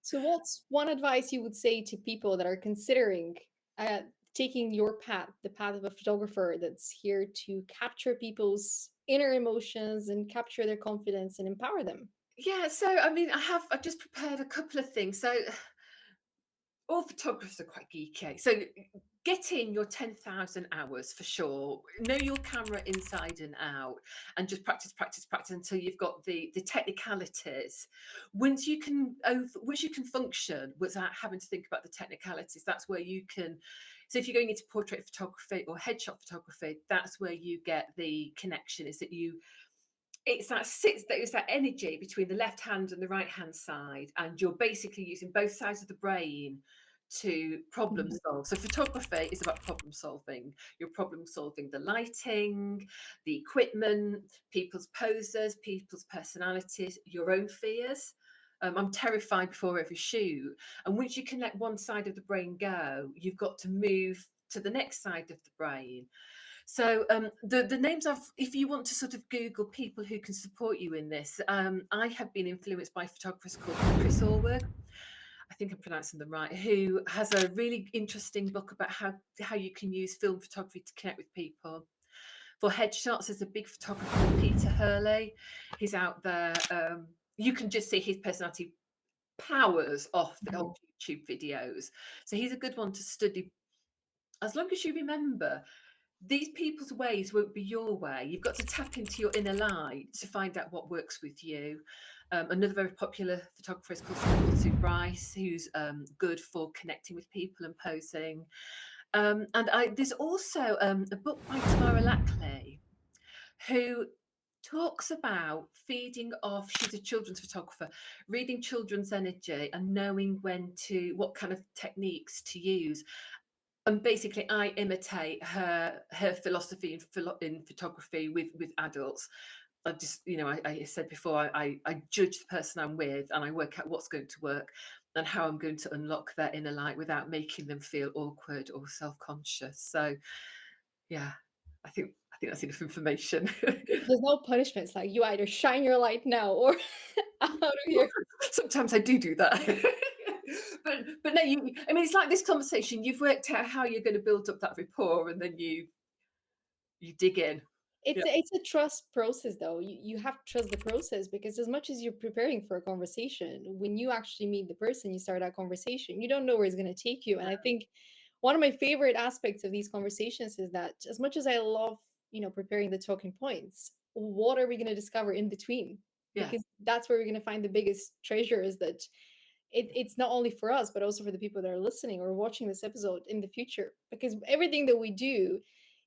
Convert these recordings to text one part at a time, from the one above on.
So what's one advice you would say to people that are considering taking your path, the path of a photographer that's here to capture people's inner emotions and capture their confidence and empower them? Yeah, so I mean, I've just prepared a couple of things. So all photographers are quite geeky. So get in your 10,000 hours for sure. Know your camera inside and out, and just practice, practice, practice until you've got the technicalities. Once you can function without having to think about the technicalities, that's where you can. So if you're going into portrait photography or headshot photography, that's where you get the connection. Is that you? It's that energy between the left hand and the right hand side, and you're basically using both sides of the brain to problem solve. So photography is about problem solving. You're problem solving the lighting, the equipment, people's poses, people's personalities, your own fears. I'm terrified before every shoot, and once you can let one side of the brain go, you've got to move to the next side of the brain. So the names of, if you want to sort of Google people who can support you in this, I have been influenced by photographers called Chris Orwell. I think I'm pronouncing them right, who has a really interesting book about how you can use film photography to connect with people. For headshots, there's a big photographer called Peter Hurley. He's out there. You can just see his personality powers off the old YouTube videos. So he's a good one to study. As long as you remember, these people's ways won't be your way. You've got to tap into your inner light to find out what works with you. Another very popular photographer is called Sue Bryce, who's good for connecting with people and posing. There's also a book by Tamara Lackley, who talks about feeding off. She's a children's photographer, reading children's energy and knowing what kind of techniques to use. And basically, I imitate her philosophy in photography with adults. I just, I said before, I judge the person I'm with, and I work out what's going to work and how I'm going to unlock their inner light without making them feel awkward or self-conscious. So, yeah, I think that's enough information. There's no punishments, like you either shine your light now or out of here. Sometimes I do that. But no, I mean, it's like this conversation. You've worked out how you're going to build up that rapport, and then you dig in. It's a trust process, though. You have to trust the process, because as much as you're preparing for a conversation, when you actually meet the person, you start that conversation, you don't know where it's going to take you. And I think one of my favorite aspects of these conversations is that, as much as I love, preparing the talking points, what are we going to discover in between? Yeah. Because that's where we're going to find the biggest treasure, is that it's not only for us, but also for the people that are listening or watching this episode in the future. Because everything that we do,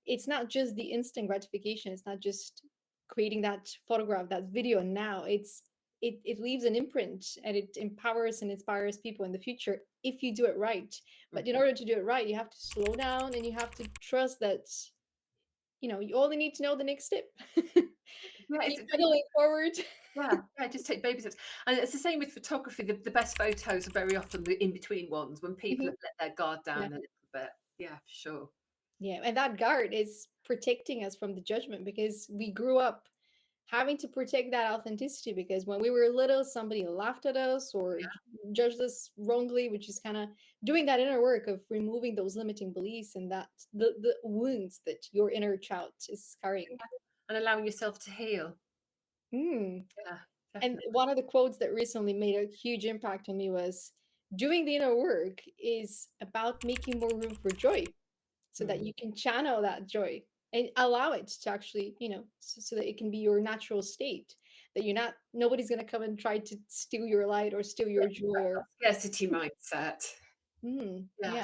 it's not just the instant gratification. It's not just creating that photograph, that video now. It leaves an imprint, and it empowers and inspires people in the future if you do it right. But in order to do it right, you have to slow down, and you have to trust that you only need to know the next step. Keep pedaling forward. Yeah, just take baby steps. And it's the same with photography. The best photos are very often the in-between ones, when people have let their guard down a little bit. Yeah, for sure. Yeah, and that guard is protecting us from the judgment, because we grew up having to protect that authenticity, because when we were little, somebody laughed at us or judged us wrongly, which is kind of doing that inner work of removing those limiting beliefs and that the wounds that your inner child is carrying. And allowing yourself to heal. Yeah, definitely. And one of the quotes that recently made a huge impact on me was, doing the inner work is about making more room for joy, so that you can channel that joy and allow it to actually, so that it can be your natural state, that nobody's going to come and try to steal your light or steal your joy. Or scarcity mindset. Yeah.